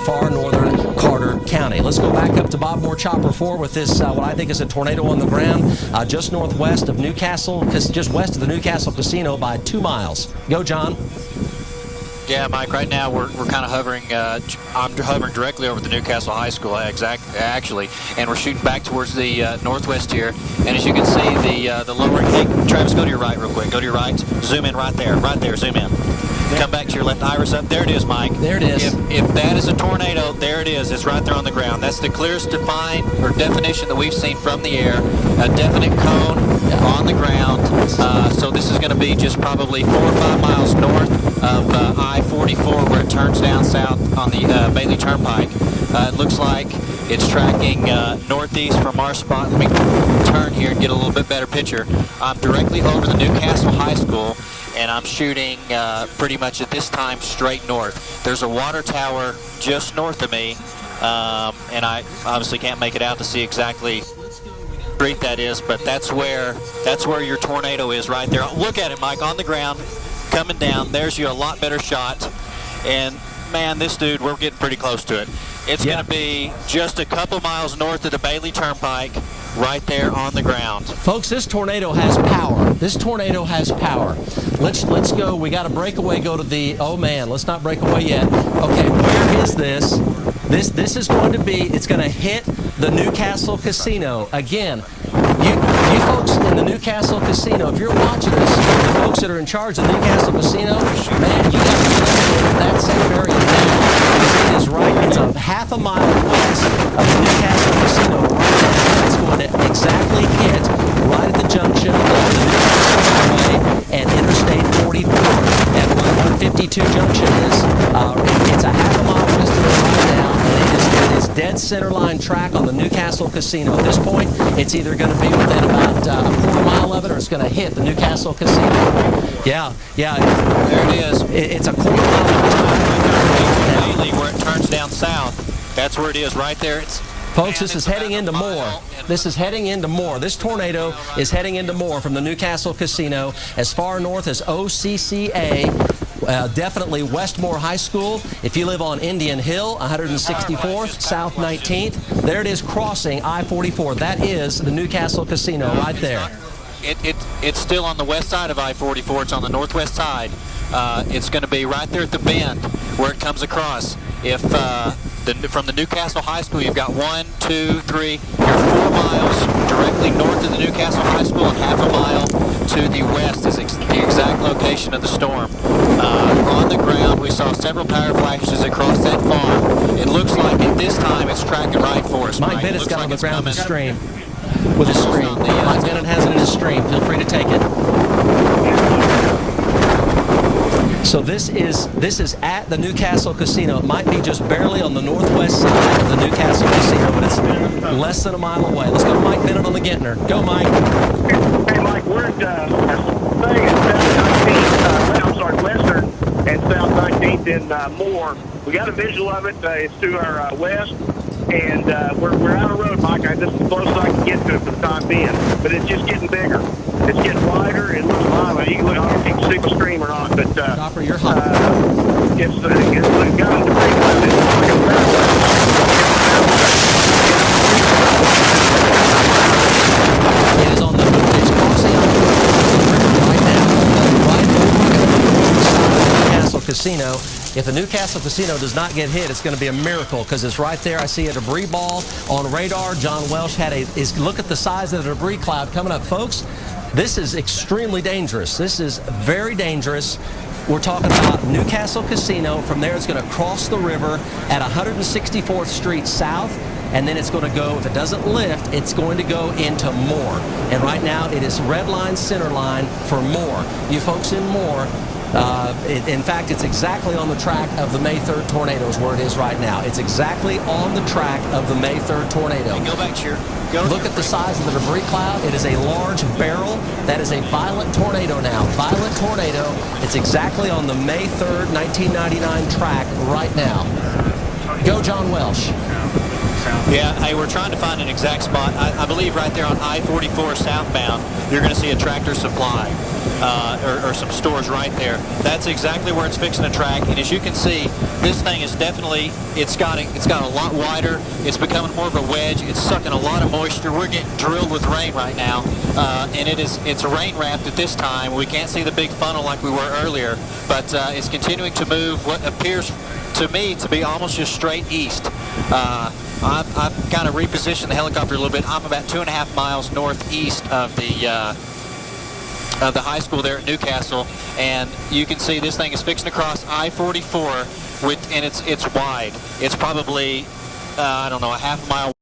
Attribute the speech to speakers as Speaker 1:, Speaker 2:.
Speaker 1: far northern Carter County. Let's go back up to Bob Moore Chopper 4 with this, what I think is a tornado on the ground, just northwest of Newcastle, just west of the Newcastle Casino by 2 miles. Go, John.
Speaker 2: Yeah, Mike, right now we're kind of hovering, I'm hovering directly over the Newcastle High School, actually, and we're shooting back towards the northwest here. And as you can see, the lowering, hey, Travis, go to your right real quick, go to your right, zoom in right there, zoom in. Come back to your left, iris up, there it is, Mike.
Speaker 1: There it is.
Speaker 2: If that is a tornado, there it is, it's right there on the ground. That's the clearest definition that we've seen from the air, a definite cone on the ground. So this is going to be just probably 4 or 5 miles north of I-44 where it turns down south on the Bailey Turnpike. It looks like it's tracking northeast from our spot. Let me turn here and get a little bit better picture. I'm directly over the Newcastle High School, and I'm shooting pretty much at this time straight north. There's a water tower just north of me, and I obviously can't make it out to see exactly street that is, but that's where your tornado is right there. Look at it, Mike, on the ground, coming down. There's you a lot better shot. And man, this dude, we're getting pretty close to it. It's going to be just a couple miles north of the Bailey Turnpike, right there on the ground.
Speaker 1: Folks, this tornado has power. This tornado has power. Let's go. We got to break away. Go to the. Oh man, let's not break away yet. Okay, where is this? This is going to be. It's going to hit the Newcastle Casino again. You folks in the Newcastle Casino, if you're watching this, the folks that are in charge of the Newcastle Casino, man, you got to get that same area now. It is right. It's a half a mile west of the Newcastle Casino. Right now, it's going to exactly hit right at the junction of the Newcastle Highway and Interstate 44. And where 152 junction is, it's a half a mile west of it right now, and it is dead center line track on the Newcastle Casino. At this point, it's either going to be within about a quarter mile of it, or it's going to hit the Newcastle Casino. Yeah.
Speaker 2: There it is.
Speaker 1: It's a quarter mile
Speaker 2: Bailey, where it turns down south. That's where it is, right there.
Speaker 1: Folks, this is heading into Moore. This is heading into Moore. This tornado is heading into Moore from the Newcastle Casino as far north as OCCA. Definitely Westmore High School. If you live on Indian Hill, 164th, South 19th, there it is crossing I-44. That is the Newcastle Casino right there.
Speaker 2: It's still on the west side of I-44. It's on the northwest side. It's going to be right there at the bend where it comes across. If from the Newcastle High School, you've got 1, 2, 3, you're 4 miles directly north of the Newcastle High School, and half a mile to the west is the exact location of the storm. On the ground, we saw several power flashes across that farm. It looks like at this time it's tracking right for us.
Speaker 1: Mike Bennett's got on the ground with a stream. With a stream. Mike Bennett has it in his stream. Feel free to take it. So this is at the Newcastle Casino. It might be just barely on the northwest side of the Newcastle Casino, but it's less than a mile away. Let's go to Mike Bennett on the Gentner. Go, Mike.
Speaker 3: Hey, Mike, we're at Western and South 19th in Moore. We got a visual of it. It's to our west, and we're out of road, Mike. This is the closest I can get to it for the time being, but it's just getting bigger. It's getting wider. It looks violent. You can look, I don't know if you can see the stream or not, but
Speaker 1: Chopper, you're hot.
Speaker 3: It's got a debris cloud.
Speaker 1: It is on the it's crossing right now, right over the Newcastle Casino. If the Newcastle Casino does not get hit, it's going to be a miracle because it's right there. I see a debris ball on radar. John Welsh look at the size of the debris cloud coming up, folks. This is extremely dangerous. This is very dangerous. We're talking about Newcastle Casino. From there, it's going to cross the river at 164th Street South, and then it's going to go, if it doesn't lift, it's going to go into Moore. And right now, it is red line, center line for Moore. You folks in Moore, in fact, it's exactly on the track of the May 3rd tornadoes where it is right now. It's exactly on the track of the May 3rd tornado.
Speaker 2: Go back to your...
Speaker 1: Look at the size of the debris cloud. It is a large barrel. That is a violent tornado now. Violent tornado. It's exactly on the May 3rd, 1999 track right now. Go, John Welsh.
Speaker 2: Yeah, hey, we're trying to find an exact spot. I believe right there on I-44 southbound, you're going to see a Tractor Supply or some stores right there. That's exactly where it's fixing to track. And as you can see, this thing is definitely, it's got a lot wider. It's becoming more of a wedge. It's sucking a lot of moisture. We're getting drilled with rain right now, and it's rain wrapped at this time. We can't see the big funnel like we were earlier, but it's continuing to move what appears to me to be almost just straight east. I've kind of repositioned the helicopter a little bit. I'm about 2.5 miles northeast of the high school there at Newcastle, and you can see this thing is fixing to cross I-44 and it's wide. It's probably I don't know, a half mile